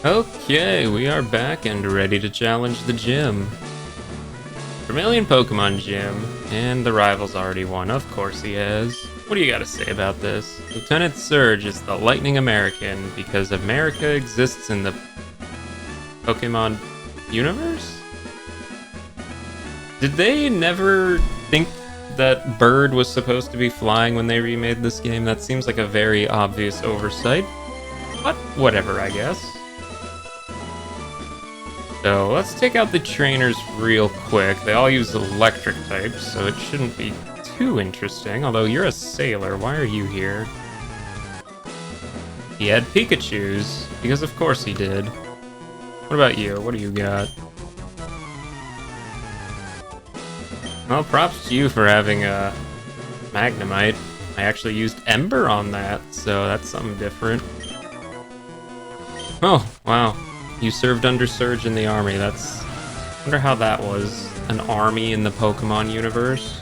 Okay, we are back and ready to challenge the gym. Vermilion Pokemon Gym, and the rival's already won. Of course he has. What do you gotta say about this? Lieutenant Surge is the Lightning American because America exists in the Pokemon universe? Did they never think that Bird was supposed to be flying when they remade this game? That seems like a very obvious oversight. But whatever, I guess. So let's take out the trainers real quick. They all use electric types, so it shouldn't be too interesting. Although you're a sailor, why are you here? He had Pikachus, because of course he did. What about you? What do you got? Well, props to you for having a Magnemite. I actually used Ember on that, so that's something different. Oh, wow. You served under Surge in the army. I wonder how that was. An army in the Pokemon universe.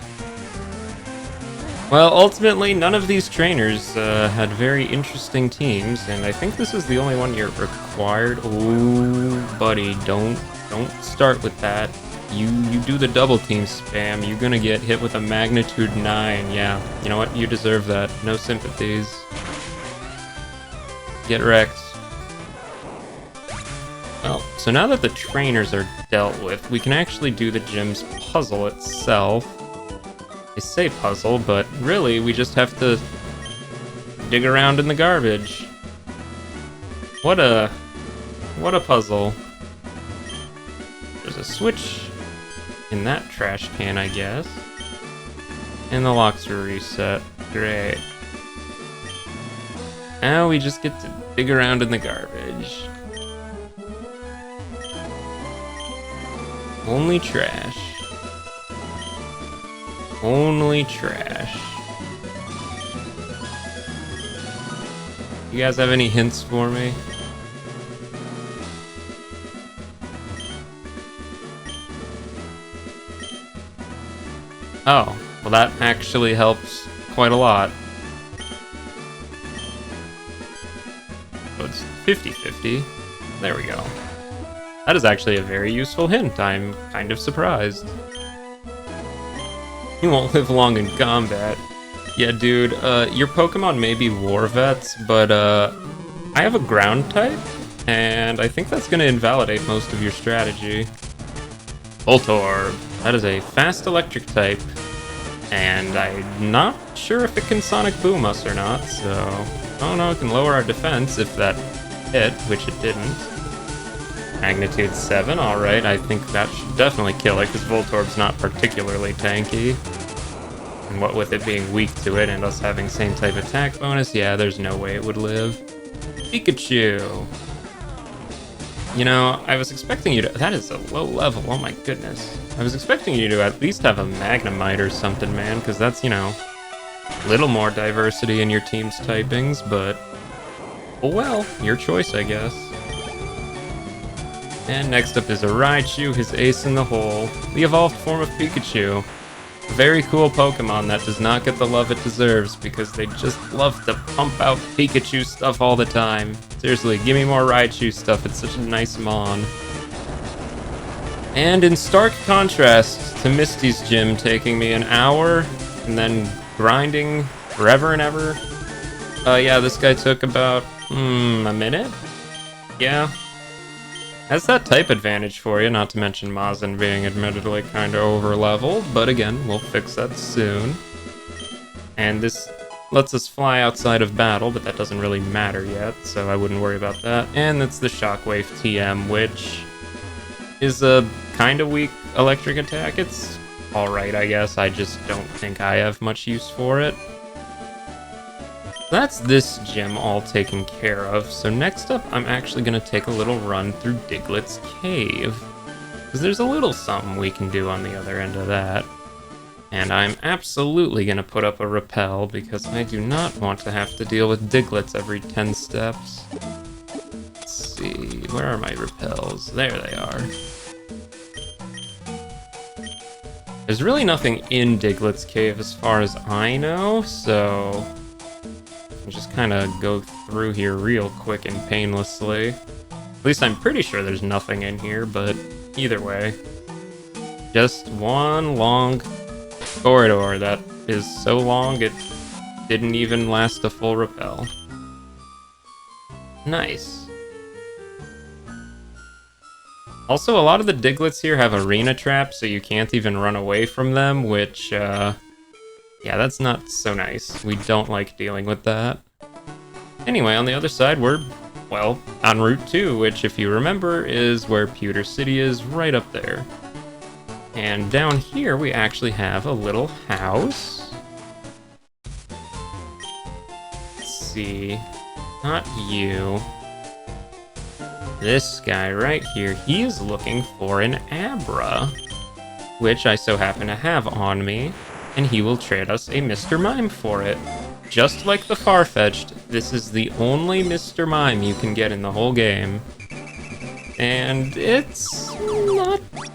Well, ultimately, none of these trainers had very interesting teams, and I think this is the only one you're required. Ooh, buddy, don't start with that. You do the double team spam, you're gonna get hit with a magnitude 9. Yeah, you know what? You deserve that. No sympathies. Get wrecked. Well, so now that the trainers are dealt with, we can actually do the gym's puzzle itself. I say puzzle, but really we just have to dig around in the garbage. What a puzzle. There's a switch in that trash can, I guess. And the locks are reset. Great. Now we just get to dig around in the garbage. Only trash. Only trash. You guys have any hints for me? Oh, well that actually helps quite a lot. So it's 50-50. There we go. That is actually a very useful hint. I'm kind of surprised. You won't live long in combat. Yeah, dude, your Pokemon may be war vets, but I have a ground type, and I think that's gonna invalidate most of your strategy. Voltorb. That is a fast electric type, and I'm not sure if it can Sonic Boom us or not, so... Oh no, it can lower our defense if that hit, which it didn't. Magnitude 7, alright, I think that should definitely kill it, because Voltorb's not particularly tanky. And what with it being weak to it and us having same type attack bonus, yeah, there's no way it would live. Pikachu! You know, I was expecting you to... That is a low level, oh my goodness. I was expecting you to at least have a Magnemite or something, man, because that's, you know, a little more diversity in your team's typings, but... Oh well, your choice, I guess. And next up is a Raichu, his ace in the hole, the evolved form of Pikachu. A very cool Pokemon that does not get the love it deserves because they just love to pump out Pikachu stuff all the time. Seriously, give me more Raichu stuff, it's such a nice mon. And in stark contrast to Misty's gym taking me an hour and then grinding forever and ever, yeah, this guy took about, a minute? Yeah. Has that type advantage for you, not to mention Mazin being admittedly kinda over-leveled, but again, we'll fix that soon. And this lets us fly outside of battle, but that doesn't really matter yet, so I wouldn't worry about that. And that's the Shockwave TM, which is a kinda weak electric attack. It's alright, I guess, I just don't think I have much use for it. That's this gym all taken care of, so next up I'm actually going to take a little run through Diglett's cave. Because there's a little something we can do on the other end of that. And I'm absolutely going to put up a repel, because I do not want to have to deal with Digletts every 10 steps. Let's see, where are my repels? There they are. There's really nothing in Diglett's cave as far as I know, so... I'll just kind of go through here real quick and painlessly. At least I'm pretty sure there's nothing in here, but either way. Just one long corridor that is so long it didn't even last a full rappel. Nice. Also, a lot of the Diglets here have arena traps, so you can't even run away from them, which, yeah, that's not so nice. We don't like dealing with that. Anyway, on the other side, we're, well, on Route 2, which, if you remember, is where Pewter City is, right up there. And down here, we actually have a little house. Let's see. Not you. This guy right here, he is looking for an Abra, which I so happen to have on me, and he will trade us a Mr. Mime for it. Just like the Farfetch'd, this is the only Mr. Mime you can get in the whole game. And it's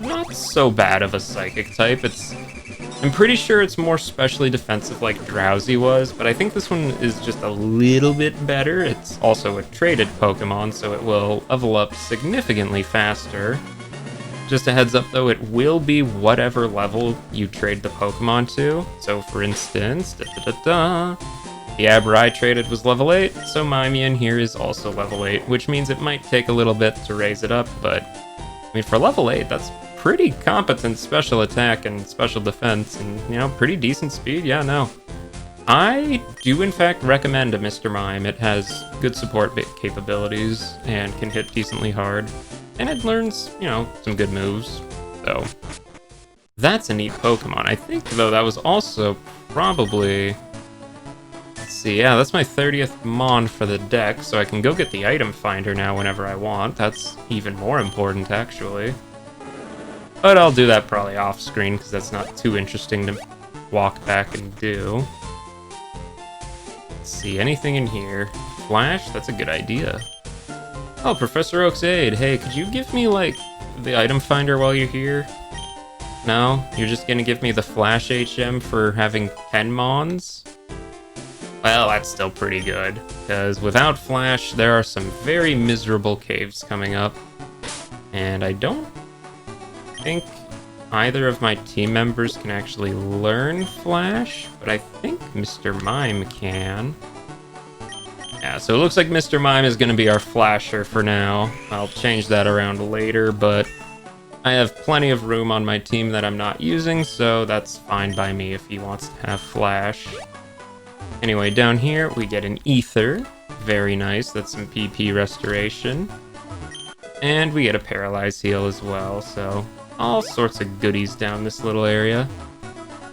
not so bad of a psychic type. I'm pretty sure it's more specially defensive like Drowsy was, but I think this one is just a little bit better. It's also a traded Pokemon, so it will level up significantly faster. Just a heads up though, it will be whatever level you trade the Pokemon to. So for instance, the Abra I traded was level 8, so Mimian here is also level 8, which means it might take a little bit to raise it up, but I mean, for level 8, that's pretty competent special attack and special defense, and, you know, pretty decent speed. Yeah, no. I do, in fact, recommend a Mr. Mime. It has good support capabilities and can hit decently hard, and it learns, you know, some good moves, so that's a neat Pokemon. I think, though, that was also probably... Let's see, yeah, that's my 30th Mon for the deck, so I can go get the item finder now whenever I want. That's even more important, actually. But I'll do that probably off-screen, because that's not too interesting to walk back and do. Let's see, anything in here? Flash? That's a good idea. Oh, Professor Oak's Aid. Hey, could you give me, like, the item finder while you're here? No? You're just gonna give me the Flash HM for having 10 Mons? Well, that's still pretty good, because without Flash, there are some very miserable caves coming up. And I don't think either of my team members can actually learn Flash, but I think Mr. Mime can. Yeah, so it looks like Mr. Mime is going to be our Flasher for now. I'll change that around later, but I have plenty of room on my team that I'm not using, so that's fine by me if he wants to have Flash. Anyway, down here we get an Ether. Very nice, that's some PP restoration. And we get a Paralyze Heal as well, so all sorts of goodies down this little area.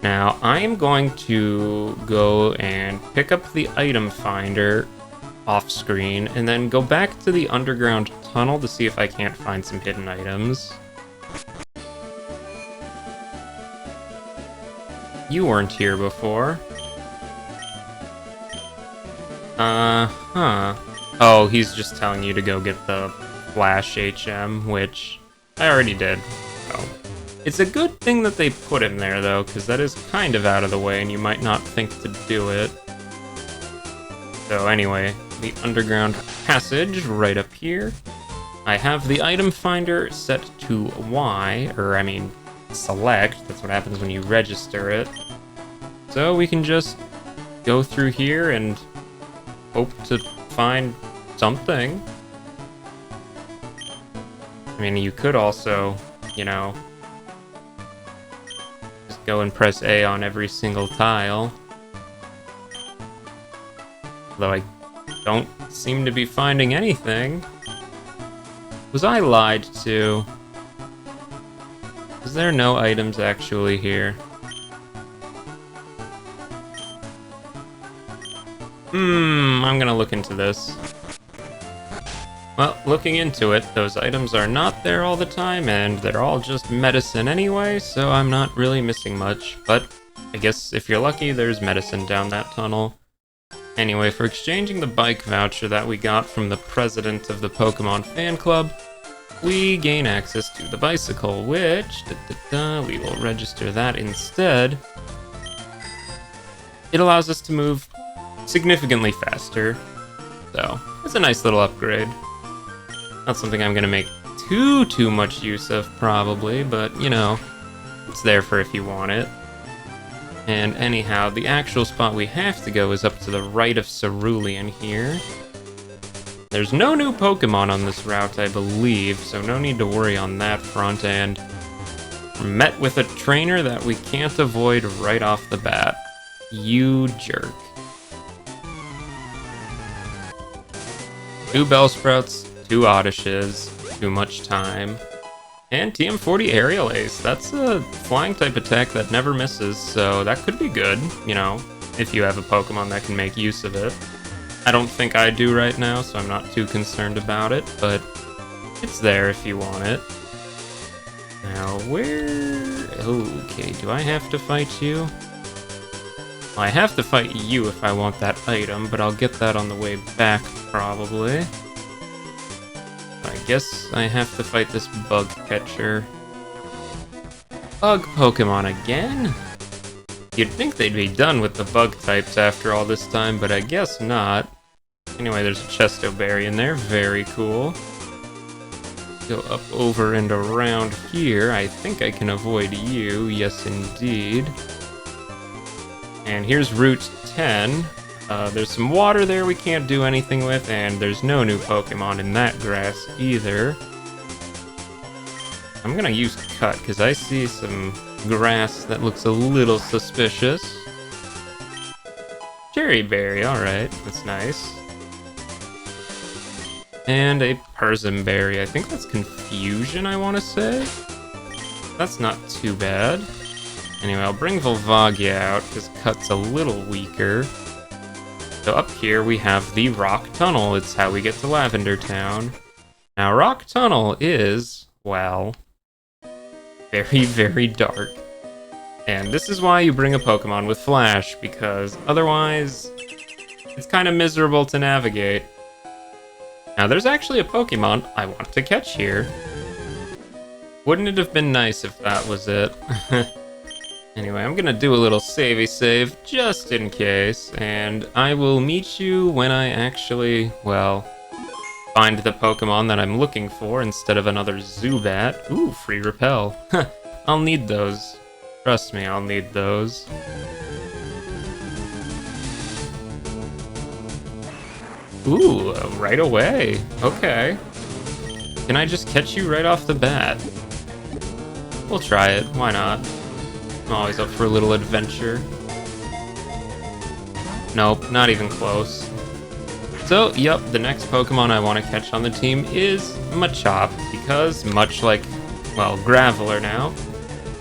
Now, I am going to go and pick up the item finder off screen and then go back to the underground tunnel to see if I can't find some hidden items. You weren't here before. Oh, he's just telling you to go get the Flash HM, which I already did. So. It's a good thing that they put him there, though, because that is kind of out of the way, and you might not think to do it. So anyway, the underground passage right up here. I have the item finder set to Y, or I mean, select. That's what happens when you register it. So we can just go through here and hope to find something. I mean, you could also, you know, just go and press A on every single tile. Though I don't seem to be finding anything. Was I lied to? Is there no items actually here? I'm gonna look into this. Well, looking into it, those items are not there all the time, and they're all just medicine anyway, so I'm not really missing much. But I guess if you're lucky, there's medicine down that tunnel. Anyway, for exchanging the bike voucher that we got from the president of the Pokemon fan club, we gain access to the bicycle, which, we will register that instead. It allows us to move significantly faster, so it's a nice little upgrade. Not something I'm gonna make too much use of, probably, but, you know, it's there for if you want it. And anyhow, the actual spot we have to go is up to the right of Cerulean here. There's no new Pokemon on this route, I believe, so no need to worry on that front, and we're met with a trainer that we can't avoid right off the bat. You jerk. 2 Bellsprouts, 2 Oddishes, too much time. And TM40 Aerial Ace, that's a flying type attack that never misses, so that could be good, you know, if you have a Pokemon that can make use of it. I don't think I do right now, so I'm not too concerned about it, but it's there if you want it. Now, where... Okay, do I have to fight you? Well, I have to fight you if I want that item, but I'll get that on the way back, probably. I guess I have to fight this bug catcher. Bug Pokemon again? You'd think they'd be done with the bug types after all this time, but I guess not. Anyway, there's a Chesto Berry in there, very cool. Go up, over, and around here. I think I can avoid you, yes indeed. And here's Route 10. There's some water there we can't do anything with, and there's no new Pokemon in that grass either. I'm gonna use Cut, because I see some grass that looks a little suspicious. Cherry Berry, alright, that's nice. And a Persimberry, I think that's Confusion, I want to say? That's not too bad. Anyway, I'll bring Volvagia out, because Cut's a little weaker. So up here we have the Rock Tunnel. It's how we get to Lavender Town. Now, Rock Tunnel is, well, very dark. And this is why you bring a Pokemon with Flash, because otherwise, it's kind of miserable to navigate. Now, there's actually a Pokemon I want to catch here. Wouldn't it have been nice if that was it? Anyway, I'm gonna do a little savey save, just in case, and I will meet you when I actually, well, find the Pokemon that I'm looking for instead of another Zubat. Ooh, free repel. I'll need those. Trust me, I'll need those. Ooh, right away. Okay. Can I just catch you right off the bat? We'll try it, why not? I'm always up for a little adventure. Nope, not even close. So, yep, the next Pokemon I want to catch on the team is Machop, because much like, well, Graveler now,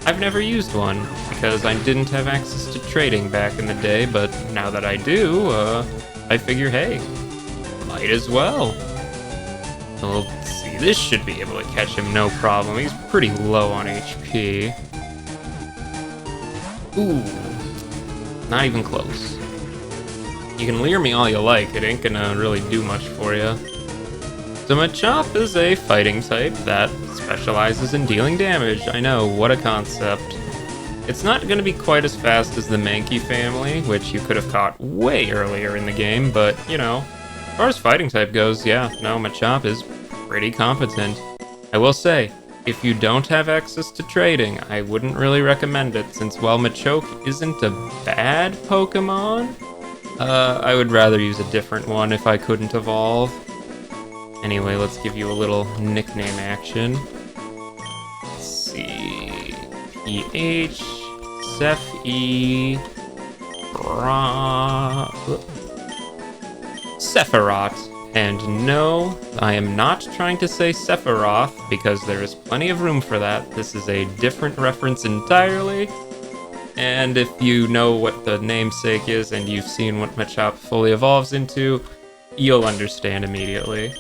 I've never used one, because I didn't have access to trading back in the day, but now that I do, I figure, hey, might as well. So let's see, this should be able to catch him no problem. He's pretty low on HP. Ooh, not even close. You can leer me all you like, it ain't gonna really do much for you. So Machop is a fighting type that specializes in dealing damage. I know, what a concept. It's not gonna be quite as fast as the Mankey family, which you could have caught way earlier in the game, but, you know, as far as fighting type goes, yeah, no, Machop is pretty competent. I will say, if you don't have access to trading, I wouldn't really recommend it, since while Machoke isn't a bad Pokemon, I would rather use a different one if I couldn't evolve. Anyway, let's give you a little nickname action. Let's see... PH... Sephi... Sephiroth. And no, I am not trying to say Sephiroth, because there is plenty of room for that. This is a different reference entirely. And if you know what the namesake is and you've seen what Machop fully evolves into, you'll understand immediately.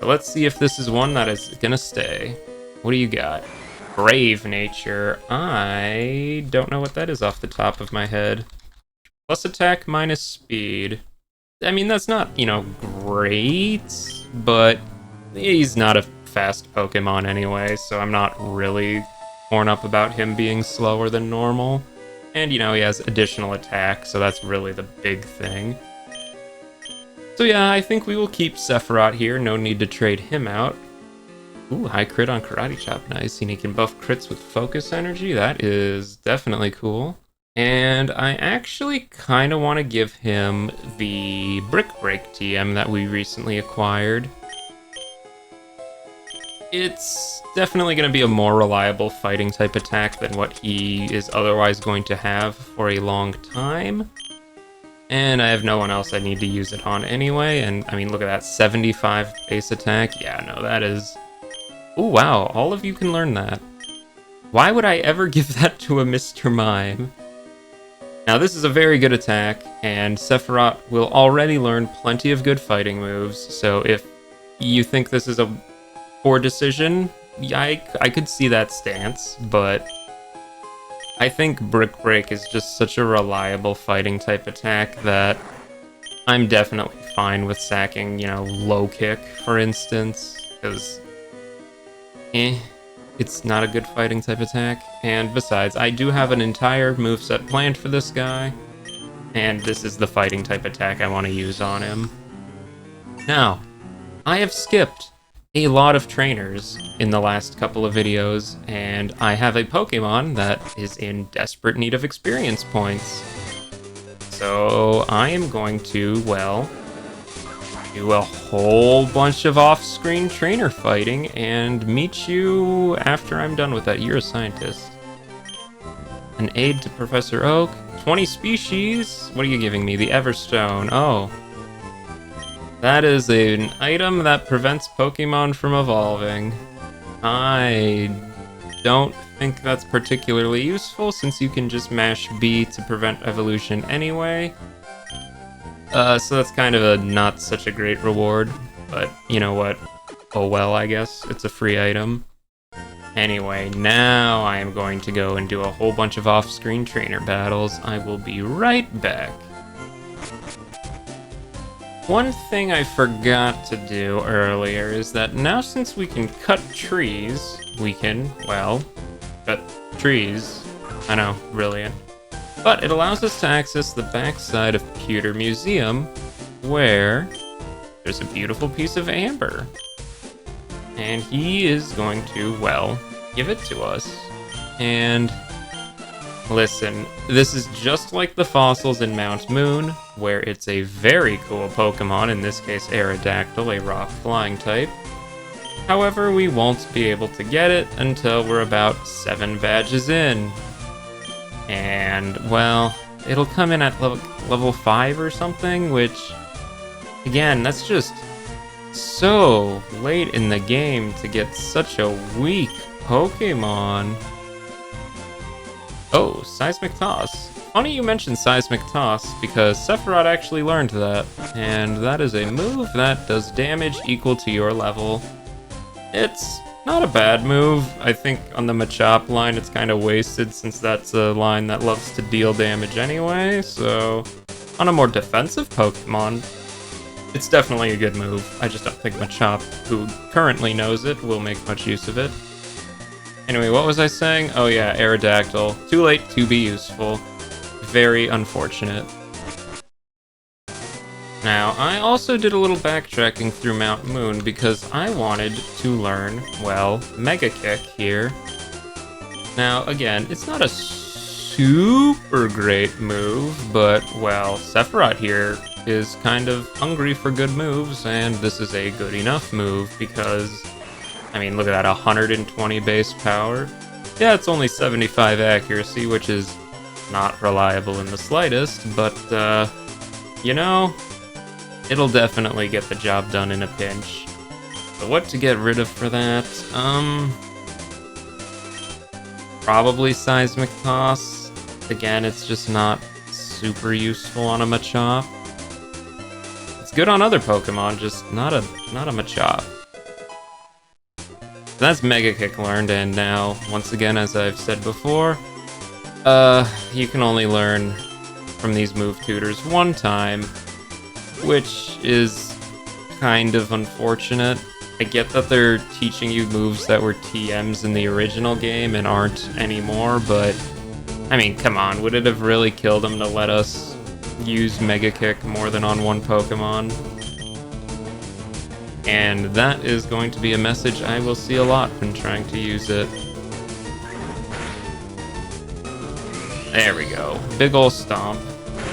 But let's see if this is one that is gonna stay. What do you got? Brave Nature. I don't know what that is off the top of my head. Plus attack, minus speed. I mean, that's not, you know, great, but he's not a fast Pokemon anyway, so I'm not really torn up about him being slower than normal. And, you know, he has additional attack, so that's really the big thing. So yeah, I think we will keep Sephiroth here. No need to trade him out. Ooh, high crit on Karate Chop. Nice. And he can buff crits with focus energy. That is definitely cool. And I actually kind of want to give him the Brick Break TM that we recently acquired. It's definitely going to be a more reliable fighting type attack than what he is otherwise going to have for a long time. And I have no one else I need to use it on anyway. And I mean, look at that, 75 base attack. Yeah, no, that is... Oh, wow, all of you can learn that. Why would I ever give that to a Mr. Mime? Now, this is a very good attack, and Sephiroth will already learn plenty of good fighting moves, so if you think this is a poor decision, I could see that stance, but I think Brick Break is just such a reliable fighting type attack that I'm definitely fine with sacking, you know, Low Kick, for instance, because it's not a good fighting type attack. And besides, I do have an entire moveset planned for this guy, and this is the fighting type attack I want to use on him. Now, I have skipped a lot of trainers in the last couple of videos, and I have a Pokemon that is in desperate need of experience points. So I am going to, well, do a whole bunch of off-screen trainer fighting and meet you after I'm done with that. You're a scientist. An aid to Professor Oak. 20 species? What are you giving me? The Everstone. Oh. That is an item that prevents Pokemon from evolving. I don't think that's particularly useful since you can just mash B to prevent evolution anyway. So that's kind of a not such a great reward, but you know what? Oh well, I guess. It's a free item. Anyway, now I am going to go and do a whole bunch of off-screen trainer battles. I will be right back. One thing I forgot to do earlier is that now since we can cut trees, we can, well, cut trees. I know, brilliant. But it allows us to access the backside of Pewter Museum, where there's a beautiful piece of amber. And he is going to, well, give it to us. And listen, this is just like the fossils in Mount Moon, where it's a very cool Pokemon, in this case Aerodactyl, a rock flying type. However, we won't be able to get it until we're about 7 badges in. And, well, it'll come in at level 5 or something, which, again, that's just so late in the game to get such a weak Pokemon. Oh, Seismic Toss. Funny you mentioned Seismic Toss, because Sephiroth actually learned that, and that is a move that does damage equal to your level. It's not a bad move. I think on the Machop line it's kind of wasted since that's a line that loves to deal damage anyway, so on a more defensive Pokemon, it's definitely a good move. I just don't think Machop, who currently knows it, will make much use of it. Anyway, what was I saying? Oh yeah, Aerodactyl. Too late to be useful. Very unfortunate. Now, I also did a little backtracking through Mount Moon because I wanted to learn, well, Mega Kick here. Now, again, it's not a super great move, but, well, Sephiroth here is kind of hungry for good moves, and this is a good enough move because, I mean, look at that, 120 base power. Yeah, it's only 75 accuracy, which is not reliable in the slightest, but, you know, it'll definitely get the job done in a pinch. But what to get rid of for that? Probably Seismic Toss. Again, it's just not super useful on a Machop. It's good on other Pokemon, just not a Machop. So that's Mega Kick learned, and now, once again, as I've said before, you can only learn from these move tutors one time, which is kind of unfortunate. I get that they're teaching you moves that were TMs in the original game and aren't anymore, but I mean, come on, would it have really killed them to let us use Mega Kick more than on one Pokemon? And that is going to be a message I will see a lot when trying to use it. There we go. Big ol' stomp.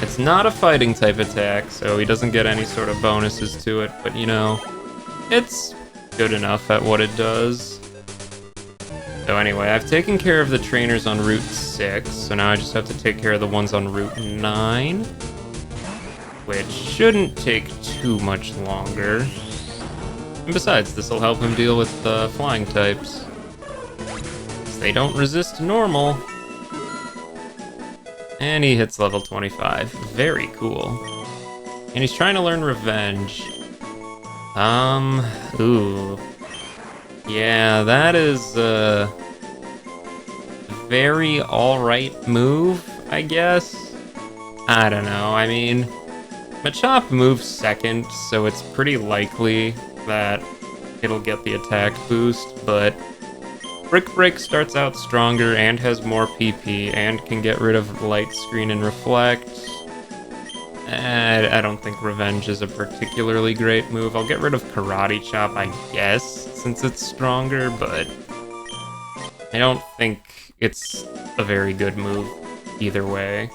It's not a fighting type attack, so he doesn't get any sort of bonuses to it, but you know, it's good enough at what it does. So anyway, I've taken care of the trainers on Route 6, so now I just have to take care of the ones on Route 9, which shouldn't take too much longer. And besides, this will help him deal with the flying types. They don't resist normal. And he hits level 25. Very cool. And he's trying to learn Revenge. Ooh. Yeah, that is a very alright move, I guess. I don't know, I mean, Machop moves second, so it's pretty likely that it'll get the attack boost, but Brick Break starts out stronger and has more PP and can get rid of Light Screen and Reflect. I don't think Revenge is a particularly great move. I'll get rid of Karate Chop, I guess, since it's stronger, but I don't think it's a very good move either way.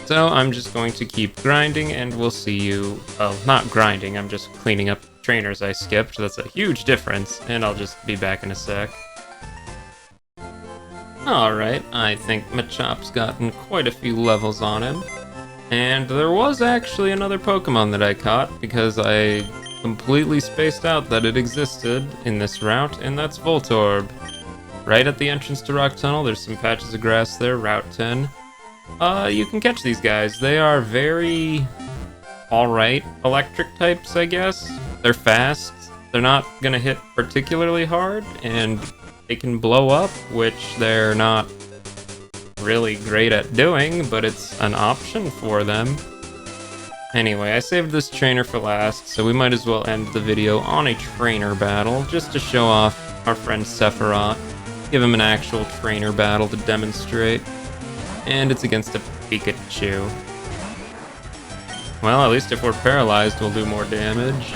So I'm just going to keep grinding, and we'll see you... Oh, not grinding, I'm just cleaning up trainers I skipped. That's a huge difference, and I'll just be back in a sec. Alright, I think Machop's gotten quite a few levels on him. And there was actually another Pokemon that I caught, because I completely spaced out that it existed in this route, and that's Voltorb. Right at the entrance to Rock Tunnel, there's some patches of grass there, Route 10. You can catch these guys. They are very alright electric types, I guess. They're fast, they're not gonna hit particularly hard, and they can blow up, which they're not really great at doing, but it's an option for them. Anyway, I saved this trainer for last, so we might as well end the video on a trainer battle, just to show off our friend Sephiroth. Give him an actual trainer battle to demonstrate. And it's against a Pikachu. Well, at least if we're paralyzed, we'll do more damage.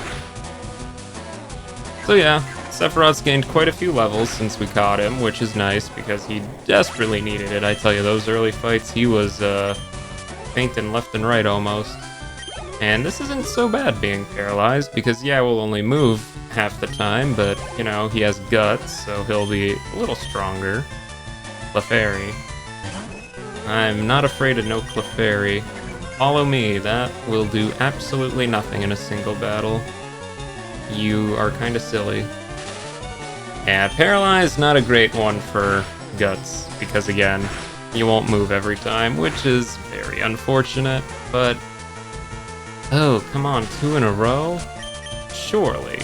So yeah, Sephiroth's gained quite a few levels since we caught him, which is nice because he desperately needed it. I tell you, those early fights, he was fainting left and right almost. And this isn't so bad being paralyzed because, yeah, we'll only move half the time, but, you know, he has guts, so he'll be a little stronger. Clefairy. I'm not afraid of no Clefairy. Follow me, that will do absolutely nothing in a single battle. You are kinda silly. Yeah, Paralyzed, not a great one for Guts, because again, you won't move every time, which is very unfortunate, but... Oh, come on, 2 in a row? Surely.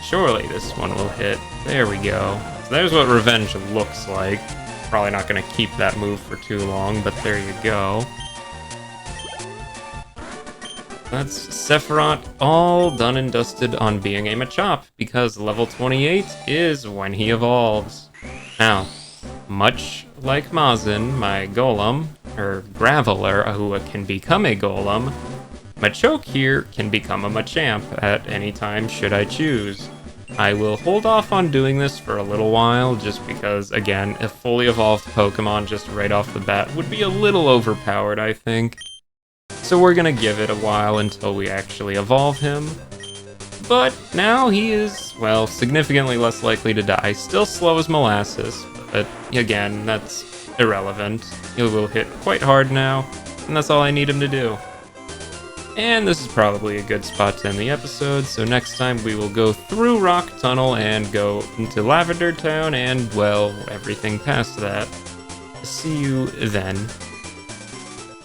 Surely this one will hit. There we go. So there's what Revenge looks like. Probably not going to keep that move for too long, but there you go. That's Sephiroth all done and dusted on being a Machop, because level 28 is when he evolves. Now, much like Mazin, my Golem, or Graveler, who can become a Golem, Machoke here can become a Machamp at any time should I choose. I will hold off on doing this for a little while, just because, again, a fully evolved Pokemon just right off the bat would be a little overpowered, I think. So we're gonna give it a while until we actually evolve him. But now he is, well, significantly less likely to die. Still slow as molasses, but again, that's irrelevant. He will hit quite hard now, and that's all I need him to do. And this is probably a good spot to end the episode, so next time we will go through Rock Tunnel and go into Lavender Town and, well, everything past that. See you then.